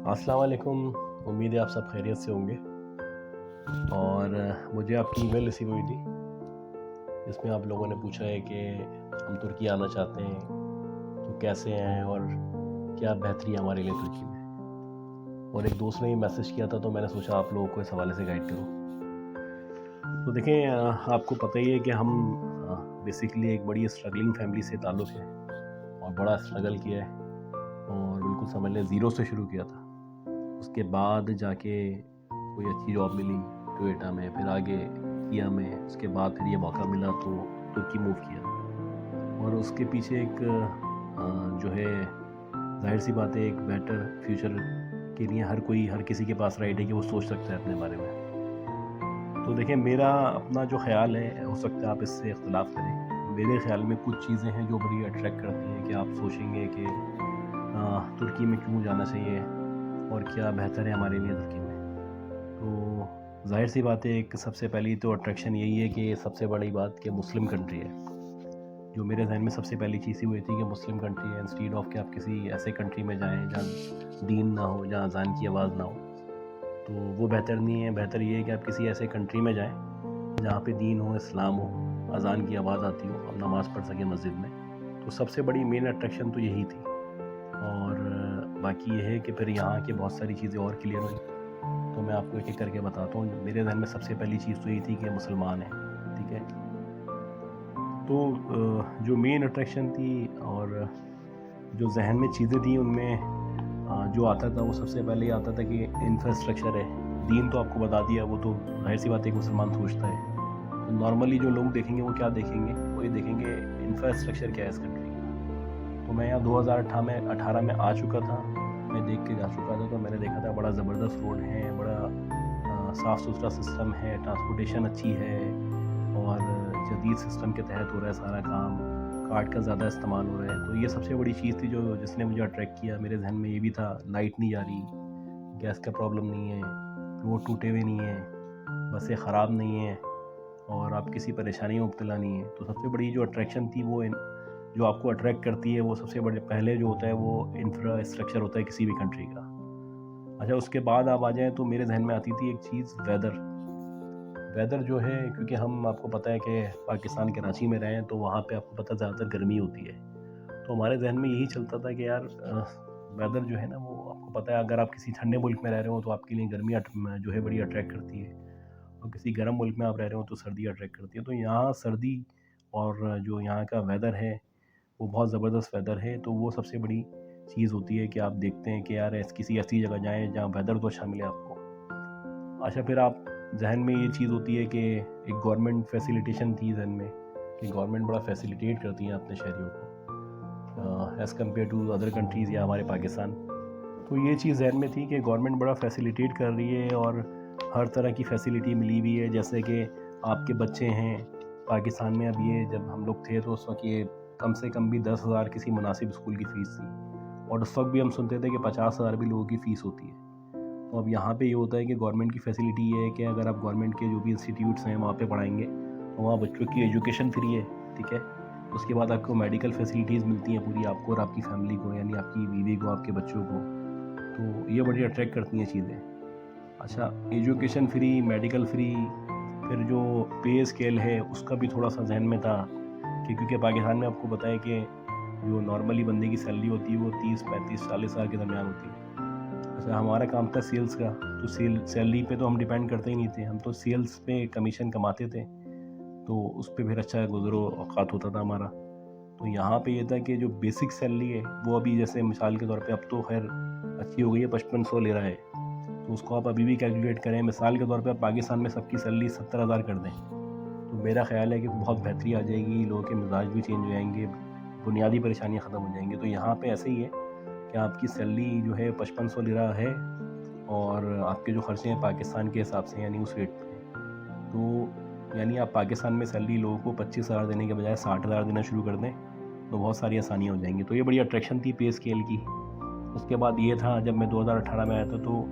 अस्सलाम वालेकुम। उम्मीद है आप सब खैरियत से होंगे। और मुझे आपकी ईमेल रिसीव हुई थी जिसमें आप लोगों ने पूछा है कि हम तुर्की आना चाहते हैं तो कैसे आएँ और क्या बेहतरी है हमारे लिए तुर्की में। और एक दोस्त ने भी मैसेज किया था तो मैंने सोचा आप लोगों को इस हवाले से गाइड करूँ। तो देखें, आपको पता ही है कि हम बेसिकली एक बड़ी स्ट्रगलिंग फैमिली से ताल्लुक़ है और बड़ा स्ट्रगल किया है और बिल्कुल समझ लें ज़ीरो से शुरू किया था। उसके बाद जाके कोई अच्छी जॉब मिली टोयोटा में, फिर आगे किया में, उसके बाद फिर ये मौका मिला तो तुर्की मूव किया। और उसके पीछे एक जो है ज़ाहिर सी बात है, एक बेटर फ्यूचर के लिए हर किसी के पास राइट है कि वो सोच सकता है अपने बारे में। तो देखिए, मेरा अपना जो ख़्याल है, हो सकता है आप इससे इख्तिलाफ़ करें। मेरे ख़्याल में कुछ चीज़ें हैं जो बड़ी अट्रैक्ट करती हैं कि आप सोचेंगे कि तुर्की में क्यों जाना चाहिए और क्या बेहतर है हमारे लिए तुर्की में। तो ज़ाहिर सी बात है, एक सबसे पहली तो अट्रैक्शन यही है कि सबसे बड़ी बात कि मुस्लिम कंट्री है। जो मेरे जहन में सबसे पहली चीज़ ही हुई थी कि मुस्लिम कंट्री है, इंस्टीड ऑफ कि आप किसी ऐसे कंट्री में जाएँ जहाँ दीन ना हो, जहाँ अज़ान की आवाज़ ना हो, तो वो बेहतर नहीं है। बेहतर ये है कि आप किसी ऐसे कंट्री में जाएँ जहाँ पे दीन हो, इस्लाम हो, अज़ान की आवाज़ आती हो, आप नमाज़ पढ़ सकें मस्जिद में। तो सबसे बड़ी मेन अट्रैक्शन तो यही थी। और बाकी ये है कि फिर यहाँ की बहुत सारी चीज़ें और क्लियर हुई, तो मैं आपको एक-एक करके बताता हूँ। मेरे ज़हन में सबसे पहली चीज़ तो ये थी कि मुसलमान हैं, ठीक है। तो जो मेन अट्रैक्शन थी और जो ज़हन में चीज़ें थी उनमें जो आता था वो सबसे पहले ये आता था कि इंफ्रास्ट्रक्चर है। दीन तो आपको बता दिया, वो तो ज़ाहिर सी बात है, एक मुसलमान सोचता है। तो नॉर्मली जो लोग देखेंगे वो क्या देखेंगे? वो ये देखेंगे इंफ्रास्ट्रक्चर क्या है इस कंट्री का। तो मैं यहाँ 2018 में आ चुका था, मैं देख के जा चुका था, तो मैंने देखा था बड़ा ज़बरदस्त रोड है, बड़ा साफ़ सुथरा सिस्टम है, ट्रांसपोर्टेशन अच्छी है और जदीद सिस्टम के तहत हो रहा है सारा काम, कार्ड का ज़्यादा इस्तेमाल हो रहा है। तो ये सबसे बड़ी चीज़ थी जो जिसने मुझे अट्रैक्ट किया। मेरे जहन में ये भी था, लाइट नहीं जा रही, गैस का प्रॉब्लम नहीं है, रोड टूटे हुए नहीं हैं, बसें ख़राब नहीं हैं और आप किसी परेशानी में मुब्तला नहीं है। तो सबसे बड़ी जो अट्रैक्शन थी वो जो आपको अट्रैक्ट करती है, वो सबसे बड़े पहले जो होता है वो इंफ्रास्ट्रक्चर होता है किसी भी कंट्री का। अच्छा, उसके बाद आप आ जाएँ तो मेरे जहन में आती थी एक चीज़, वेदर। वेदर जो है, क्योंकि हम आपको पता है कि पाकिस्तान कराची में रहे हैं, तो वहाँ पे आपको पता है ज़्यादातर गर्मी होती है। तो हमारे जहन में यही चलता था कि यार वेदर जो है ना, वो आपको पता है, अगर आप किसी ठंडे मुल्क में रह रहे हो तो आपके लिए गर्मी जो है बड़ी अट्रैक्ट करती है और किसी गर्म मुल्क में आप रह रहे हो तो सर्दी अट्रैक्ट करती है। तो यहाँ सर्दी और जो यहाँ का वेदर है वो बहुत ज़बरदस्त वेदर है। तो वो सबसे बड़ी चीज़ होती है कि आप देखते हैं कि यार किसी ऐसी जगह जाएँ जहाँ वेदर तो अच्छा मिले आपको। अच्छा, फिर आप ज़हन में ये चीज़ होती है कि एक गवर्नमेंट फैसिलिटेशन थी ज़हन में कि गवर्नमेंट बड़ा फैसिलिटेट करती है अपने शहरियों को as compare to other countries या हमारे पाकिस्तान। तो ये चीज़ ज़हन में थी कि गवर्नमेंट बड़ा फैसिलिटेट कर रही है और हर तरह की फैसिलिटी मिली हुई है। जैसे कि आपके बच्चे हैं पाकिस्तान में, अब ये जब हम लोग थे तो उस वक़्त ये कम से कम भी 10,000 किसी मुनासिब स्कूल की फ़ीस थी और उस वक़्त भी हम सुनते थे कि 50,000 भी लोगों की फ़ीस होती है। तो अब यहाँ पे ये होता है कि गवर्नमेंट की फैसिलिटी ये है कि अगर आप गवर्नमेंट के जो भी इंस्टीट्यूट्स हैं वहाँ पे पढ़ाएँगे तो वहाँ बच्चों की एजुकेशन फ्री है, ठीक है। उसके बाद आपको मेडिकल फैसिलिटीज़ मिलती हैं पूरी, आपको और आपकी फैमिली को, यानी आपकी बीवी को, आपके बच्चों को। तो ये बड़ी अट्रैक्ट करती हैं चीज़ें। अच्छा, एजुकेशन फ्री, मेडिकल फ्री, फिर जो पे स्केल है उसका भी थोड़ा-सा ज़हन में था कि क्योंकि पाकिस्तान में आपको पता है कि जो नॉर्मली बंदे की सैलरी होती है वो 30, 35, 40 हज़ार के दरमियान होती है। अच्छा, हमारा काम था सेल्स का, तो सैलरी पे तो हम डिपेंड करते ही नहीं थे, हम तो सेल्स पे कमीशन कमाते थे, तो उस पे फिर अच्छा गुज़रो औक़ात होता था हमारा। तो यहाँ पे ये था कि जो बेसिक सैलरी है वो अभी जैसे मिसाल के तौर पे अब तो खैर अच्छी हो गई है, 5500 ले रहा है, तो उसको आप अभी भी कैलकुलेट करें, मिसाल के तौर पे आप पाकिस्तान में सबकी सैलरी 70,000 कर दें, तो मेरा ख़्याल है कि बहुत बेहतरी आ जाएगी, लोगों के मिजाज भी चेंज हो जाएंगे, बुनियादी परेशानियाँ ख़त्म हो जाएंगी। तो यहाँ पे ऐसे ही है कि आपकी सैलरी जो है 5500 ले रहा है और आपके जो खर्चे हैं पाकिस्तान के हिसाब से यानी उस रेट पे, तो यानी आप पाकिस्तान में सैलरी लोगों को 25,000 देने के बजाय 60,000 देना शुरू कर दें तो बहुत सारी आसानियाँ हो जाएंगी। तो ये बड़ी अट्रैक्शन थी पे स्केल की। उसके बाद ये था, जब मैं 2018 में आया था तो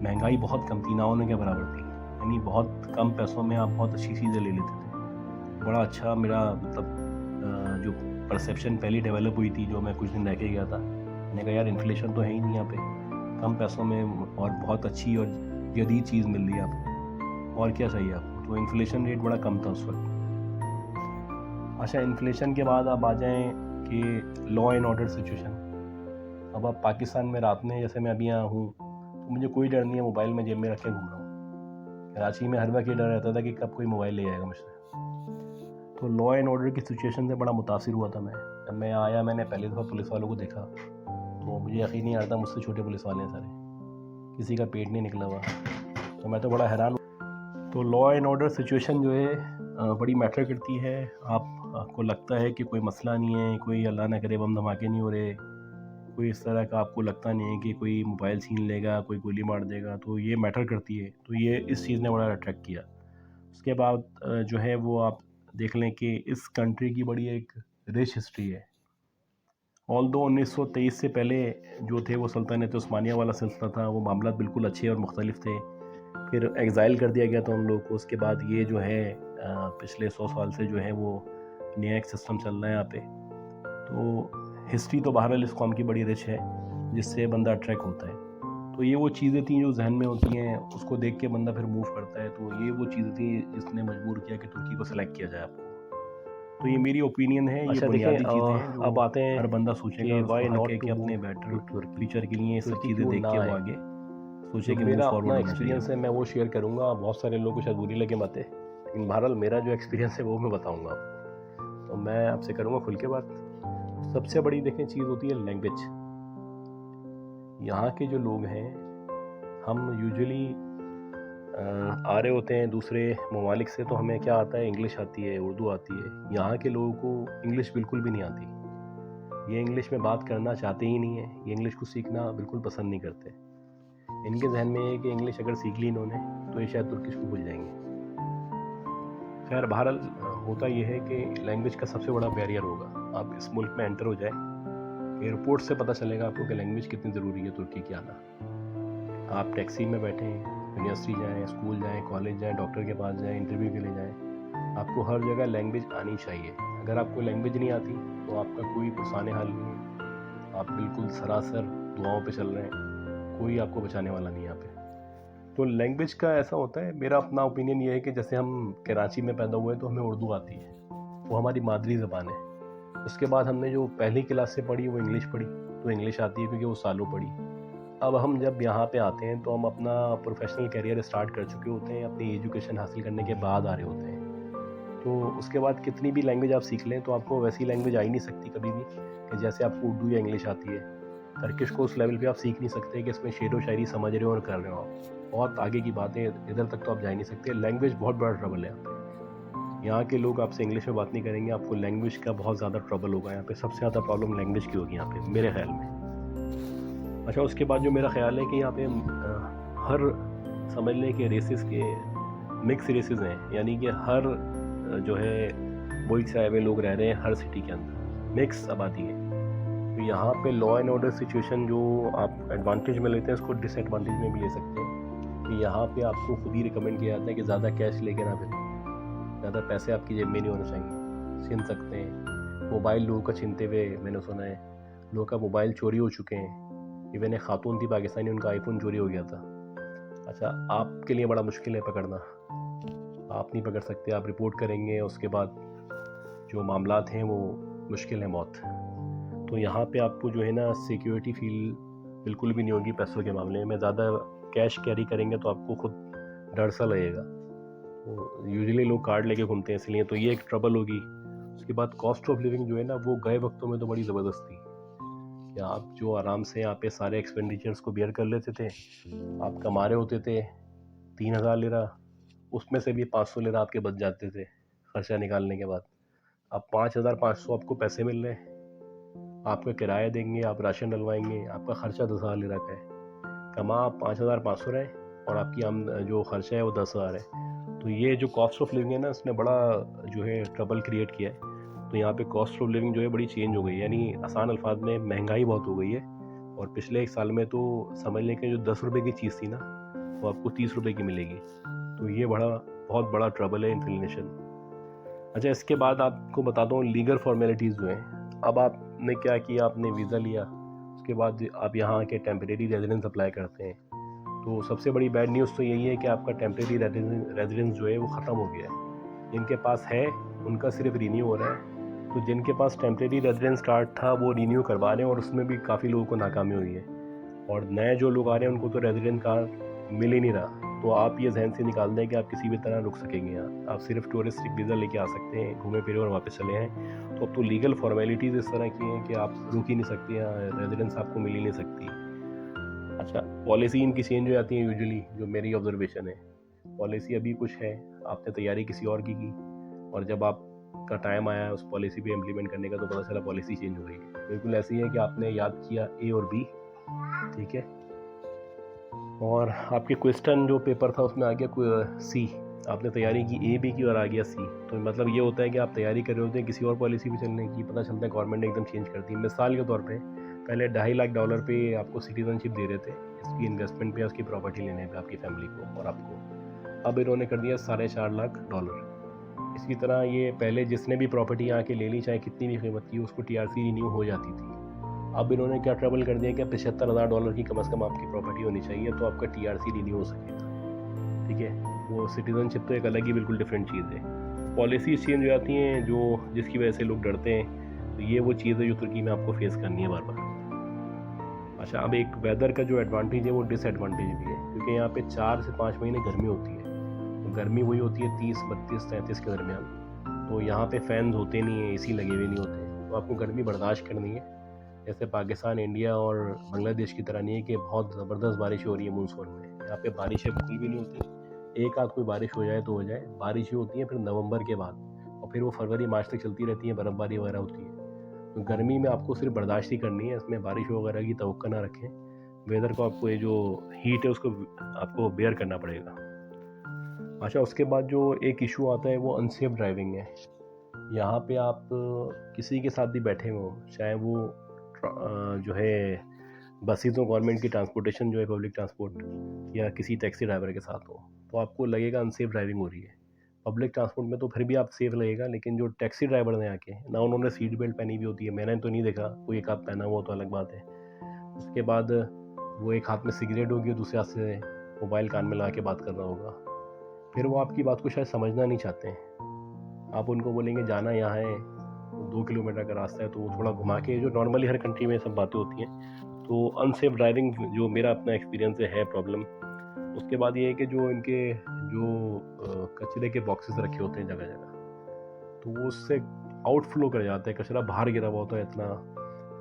महंगाई बहुत कम थी, ना होने के बराबर थी, यानी बहुत कम पैसों में आप बहुत अच्छी चीज़ें ले लेते थे। बड़ा अच्छा मेरा मतलब जो परसेप्शन पहली डेवलप हुई थी, जो मैं कुछ दिन रह के गया था, मैंने कहा यार इन्फ्लेशन तो है ही नहीं यहाँ पे, कम पैसों में और बहुत अच्छी और जदीद चीज़ मिल रही है आपको, और क्या चाहिए आपको। तो इन्फ्लेशन रेट बड़ा कम था उस वक्त। अच्छा, इन्फ्लेशन के बाद आप आ जाएँ कि लॉ एंड ऑर्डर सिचुएशन। अब आप पाकिस्तान में रात में, जैसे मैं अभी यहाँ हूँ, तो मुझे कोई डर नहीं है, मोबाइल में जेब में रख के घूम रहा हूँ। कराची में हर वक्त ये डर रहता था कि कब कोई मोबाइल ले जाएगा मुझसे। तो लॉ एंड ऑर्डर की सिचुएशन से बड़ा मुतासिर हुआ था मैं। जब मैं आया, मैंने पहली दफ़ा पुलिस वालों को देखा तो मुझे यकीन नहीं आता, मुझसे छोटे पुलिस वाले हैं सारे, किसी का पेट नहीं निकला हुआ। तो मैं तो बड़ा हैरान। तो लॉ एंड ऑर्डर सिचुएशन जो है बड़ी मैटर करती है। आपको लगता है कि कोई मसला नहीं है, कोई अल्लाह ना करे बम धमाके नहीं हो रहे, कोई इस तरह का आपको लगता नहीं है कि कोई मोबाइल छीन लेगा, कोई गोली मार देगा, तो ये मैटर करती है। तो ये इस चीज़ ने बड़ा अट्रैक्ट किया। उसके बाद जो है वो आप देख लें कि इस कंट्री की बड़ी एक रिच हिस्ट्री है। ऑल्दो 1923 से पहले जो थे वो सल्तनत उस्मानिया वाला सिलसिला था, वो मामला बिल्कुल अच्छे और मुख्तलिफ थे। फिर एग्ज़ाइल कर दिया गया था उन लोगों को। उसके बाद ये जो है पिछले 100 साल से जो है वो नया एक सिस्टम चल रहा है यहाँ पे। तो हिस्ट्री तो बहरहाल इस कौम की बड़ी रिच है, जिससे बंदा अट्रैक्ट होता है। तो ये वो चीज़ें थी जो जहन में होती हैं, उसको देख के बंदा फिर मूव करता है। तो ये वो चीज़ें थी जिसने मजबूर किया कि तुर्की को सेलेक्ट किया जाए आपको। तो ये मेरी ओपिनियन है। अच्छा, ये बुनियादी देखें, चीज़ें हैं जो अब आते हैं हर बंदा सोचेगा, कि उसको वाई हक नॉट है टू कि अपने मूव बेटर टू तुर्की, फ्यूचर के लिए ये सब तुर्की चीज़ें क्यों देख ना के वो आए। आगे सोचे जो कि मूव मेरा फॉरवर्ड अपना होना चाहिए। एक्सपीरियंस है मैं वो शेयर करूँगा। बहुत सारे लोगों को शायद बुरी लगे बातें, लेकिन बहरहाल मेरा जो एक्सपीरियंस है वो मैं बताऊँगा आपको। तो मैं आपसे करूँगा खुल के बात। सबसे बड़ी देखें चीज़ होती है लैंग्वेज। यहाँ के जो लोग हैं, हम यूजुअली आ रहे होते हैं दूसरे ममालिक से, तो हमें क्या आता है, इंग्लिश आती है, उर्दू आती है। यहाँ के लोगों को इंग्लिश बिल्कुल भी नहीं आती। ये इंग्लिश में बात करना चाहते ही नहीं है, ये इंग्लिश को सीखना बिल्कुल पसंद नहीं करते। इनके जहन में है कि इंग्लिश अगर सीख ली इन्होंने तो ये शायद तुर्किश को भूल जाएंगे। खैर बहरहाल होता ये है कि लैंग्वेज का सबसे बड़ा बैरियर होगा। आप इस मुल्क में एंटर हो जाए, एयरपोर्ट से पता चलेगा आपको कि लैंग्वेज कितनी ज़रूरी है तुर्की की आना। आप टैक्सी में बैठें, यूनिवर्सिटी जाएँ, स्कूल जाएँ, कॉलेज जाएँ, डॉक्टर के पास जाएँ, इंटरव्यू के लिए जाएँ, आपको हर जगह लैंग्वेज आनी चाहिए। अगर आपको लैंग्वेज नहीं आती तो आपका कोई पुरसाने हाल नहीं है। आप बिल्कुल सरासर दुआओं पे चल रहे हैं, कोई आपको बचाने वाला नहीं है यहाँ पे। तो लैंग्वेज का ऐसा होता है, मेरा अपना ओपिनियन ये है कि जैसे हम कराची में पैदा हुए तो हमें उर्दू आती है, वो हमारी मादरी ज़बान है। उसके बाद हमने जो पहली क्लास से पढ़ी वो इंग्लिश पढ़ी, तो इंग्लिश आती है क्योंकि वो सालों पढ़ी। अब हम जब यहाँ पे आते हैं तो हम अपना प्रोफेशनल करियर स्टार्ट कर चुके होते हैं, अपनी एजुकेशन हासिल करने के बाद आ रहे होते हैं। तो उसके बाद कितनी भी लैंग्वेज आप सीख लें तो आपको वैसी लैंग्वेज आ ही नहीं सकती कभी भी कि जैसे आपको उर्दू या इंग्लिश आती है। टर्किश को उस लेवल पे आप सीख नहीं सकते कि इसमें शेर व शायरी समझ रहे हो और कर रहे हो आप। बहुत आगे की बातें, इधर तक तो आप जा ही नहीं सकते। लैंग्वेज बहुत बड़ा ट्रबल है यहाँ पे। यहाँ के लोग आपसे इंग्लिश में बात नहीं करेंगे, आपको लैंग्वेज का बहुत ज़्यादा ट्रबल होगा यहाँ पे। सबसे ज़्यादा प्रॉब्लम लैंग्वेज की होगी यहाँ पे मेरे ख्याल में। अच्छा, उसके बाद जो मेरा ख्याल है कि यहाँ पे हर समझ लें कि रेसेस के मिक्स रेसेस हैं, यानी कि हर जो है मुल्क से आए हुए लोग रह रहे हैं हर सिटी के अंदर, मिक्स आबादी है। तो यहाँ पे लॉ एंड ऑर्डर सिचुएशन जो आप एडवांटेज में लेते हैं उसको डिसएडवांटेज में भी ले सकते हैं। कि यहाँ पे आपको खुद ही रिकमेंड किया जाता है कि ज़्यादा कैश लेके ना फिरें, ज़्यादा पैसे आपकी जेब में नहीं होने चाहिए। छीन सकते हैं मोबाइल, लोगों का छीनते हुए मैंने सुना है, लोगों का मोबाइल चोरी हो चुके हैं। इवन एक खातून थी पाकिस्तानी, उनका आईफोन चोरी हो गया था। अच्छा, आपके लिए बड़ा मुश्किल है पकड़ना, आप नहीं पकड़ सकते, आप रिपोर्ट करेंगे, उसके बाद जो मामलात हैं वो मुश्किल है मौत। तो यहाँ पे आपको जो है ना सिक्योरिटी फील बिल्कुल भी नहीं होगी पैसों के मामले में। ज़्यादा कैश कैरी करेंगे तो आपको खुद डर सा लगेगा। तो यूजुअली लोग कार्ड लेके घूमते हैं, इसलिए तो ये एक ट्रबल होगी। उसके बाद कॉस्ट ऑफ लिविंग जो है ना वो गए वक्तों में तो बड़ी ज़बरदस्त थी कि आप जो आराम से यहाँ पे सारे एक्सपेंडिचर्स को बेयर कर लेते थे। आप कमा रहे होते थे 3000 लिरा, उसमें से भी 500 लिरा आपके बच जाते थे खर्चा निकालने के बाद। अब 5500 आपको पैसे मिल रहे हैं, आपका किराया देंगे, आप राशन डलवाएंगे, आपका खर्चा 10,000 लिरा का है। कमा आप 5500 रहे और आपकी आम जो खर्चा है वो 10,000 है। तो ये जो कॉस्ट ऑफ लिविंग है ना, इसने बड़ा जो है ट्रबल क्रिएट किया है। तो यहाँ पे कॉस्ट ऑफ लिविंग जो है बड़ी चेंज हो गई है, यानी आसान अल्फाज में महंगाई बहुत हो गई है। और पिछले 1 साल में तो समझ लें कि जो 10 रुपये की चीज़ थी ना वो आपको 30 रुपये की मिलेगी। तो ये बहुत बड़ा ट्रबल है इन्फ्लेशन। अच्छा, इसके बाद आपको बताता हूँ लीगल फॉर्मेलिटीज़ जो हैं। अब आपने क्या किया, आपने वीज़ा लिया, उसके बाद आप यहाँ के टेम्परेरी रेजिडेंस अप्लाई करते हैं, तो सबसे बड़ी बैड न्यूज़ तो यही है कि आपका टेम्परेरी रेजिडेंस जो है वो ख़त्म हो गया है। जिनके पास है उनका सिर्फ रीन्यू हो रहा है, तो जिनके पास टेम्परेरी रेजिडेंस कार्ड था वो रीन्यू करवा रहे हैं और उसमें भी काफ़ी लोगों को नाकामी हुई है। और नए जो लोग आ रहे हैं उनको तो रेजिडेंट कार्ड मिल ही नहीं रहा। तो आप ये जहन से निकाल दें कि आप किसी भी तरह रुक सकेंगे यहाँ। आप सिर्फ टूरिस्टिक वीज़ा लेके आ सकते हैं, घूमे फिरे और वापस चले आएँ। तो अब तो लीगल फॉर्मेलिटीज़ इस तरह की हैं कि आप रुक ही नहीं सकते, यहाँ रेजिडेंस आपको मिल ही नहीं सकती। अच्छा, पॉलिसी इनकी चेंज हो जाती है यूजुअली, जो मेरी ऑब्जर्वेशन है। पॉलिसी अभी कुछ है, आपने तैयारी किसी और की और जब आपका टाइम आया उस पॉलिसी पे इम्प्लीमेंट करने का तो पता चला पॉलिसी चेंज हो गई है। बिल्कुल ऐसी है कि आपने याद किया ए और बी, ठीक है, और आपके क्वेश्चन जो पेपर था उसमें आ गया सी। आपने तैयारी की ए बी की और आ गया सी। तो मतलब ये होता है कि आप तैयारी कर रहे होते हैं किसी और पॉलिसी पे चलने की, पता चलता है गवर्नमेंट ने एकदम चेंज कर दी। मिसाल के तौर पे पहले $2.5 लाख पे आपको सिटीजनशिप दे रहे थे, इसकी इन्वेस्टमेंट पे, उसकी प्रॉपर्टी लेने पे आपकी फैमिली को और आपको। अब इन्होंने कर दिया $4.5 लाख। इसी तरह ये पहले जिसने भी प्रॉपर्टी यहाँ के ले ली, चाहे कितनी भी कीमत की, उसको TRC रिन्यू हो जाती थी। अब इन्होंने क्या ट्रबल कर दिया कि $75,000 की कम से कम आपकी प्रॉपर्टी होनी चाहिए तो आपका TRC रिन्यू हो सकेगा, ठीक है। वो सिटीजनशिप तो एक अलग ही बिल्कुल डिफरेंट चीज़ है। पॉलिसीज चेंज हो जाती हैं जो जिसकी वजह से लोग डरते हैं। तो ये वो चीज़ है जो तुर्की में आपको फेस करनी है बार बार। अच्छा, अब एक वेदर का जो एडवांटेज है वो डिसएडवांटेज भी है, क्योंकि यहाँ पे 4 से 5 महीने गर्मी होती है। तो गर्मी वही होती है 30, 32, 33 के दरमियान। तो यहाँ पे फैंस होते नहीं हैं, AC लगे हुए नहीं होते, तो आपको गर्मी बर्दाश्त करनी है। जैसे पाकिस्तान, इंडिया और बांग्लादेश की तरह नहीं है कि बहुत ज़बरदस्त बारिश हो रही है मानसून में। यहाँ पे बारिशें बिल्कुल भी नहीं होती। एक आध कोई बारिश हो जाए तो हो जाए। बारिशें होती हैं फिर नवंबर के बाद, और फिर वो फरवरी मार्च तक चलती रहती हैं, बर्फ़बारी वगैरह होती है। तो गर्मी में आपको सिर्फ बर्दाश्त ही करनी है, इसमें बारिश वगैरह की तवक्को ना रखें। वेदर को आपको, ये जो हीट है उसको आपको बेयर करना पड़ेगा। अच्छा, उसके बाद जो एक इशू आता है वो अनसेफ ड्राइविंग है। यहाँ पे आप किसी के साथ भी बैठे हो, चाहे वो जो है बसेज हो, गवर्नमेंट की ट्रांसपोर्टेशन जो है, पब्लिक ट्रांसपोर्ट, या किसी टैक्सी ड्राइवर के साथ हो, तो आपको लगेगा अनसेफ ड्राइविंग हो रही है। पब्लिक ट्रांसपोर्ट में तो फिर भी आप सेफ लगेगा, लेकिन जो टैक्सी ड्राइवर ने आके ना, उन्होंने सीट बेल्ट पहनी हुई होती है, मैंने तो नहीं देखा, कोई एक हाथ पहना हुआ तो अलग बात है। उसके बाद वो एक हाथ में सिगरेट होगी, दूसरे हाथ से मोबाइल कान में लगा के बात कर रहा होगा। फिर वो आपकी बात को शायद समझना नहीं चाहते हैं। आप उनको बोलेंगे जाना यहाँ है, 2 किलोमीटर का रास्ता है, तो वो थोड़ा घुमा के, जो नॉर्मली हर कंट्री में सब बातें होती हैं। तो अनसेफ ड्राइविंग जो मेरा अपना एक्सपीरियंस है प्रॉब्लम। उसके बाद ये है कि जो इनके कचरे के बॉक्सेस रखे होते हैं जगह जगह, तो वो उससे आउटफ्लो कर जाता है, कचरा बाहर गिरा हुआ होता है इतना।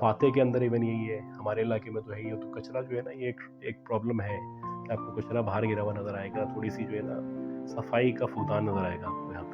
फाते के अंदर इवन यही है, हमारे इलाके में तो है ही है। तो कचरा जो है ना, ये एक प्रॉब्लम है कि आपको कचरा बाहर गिरा हुआ नज़र आएगा। थोड़ी सी जो है ना, सफाई का फुकदान नज़र आएगा आपको यहाँ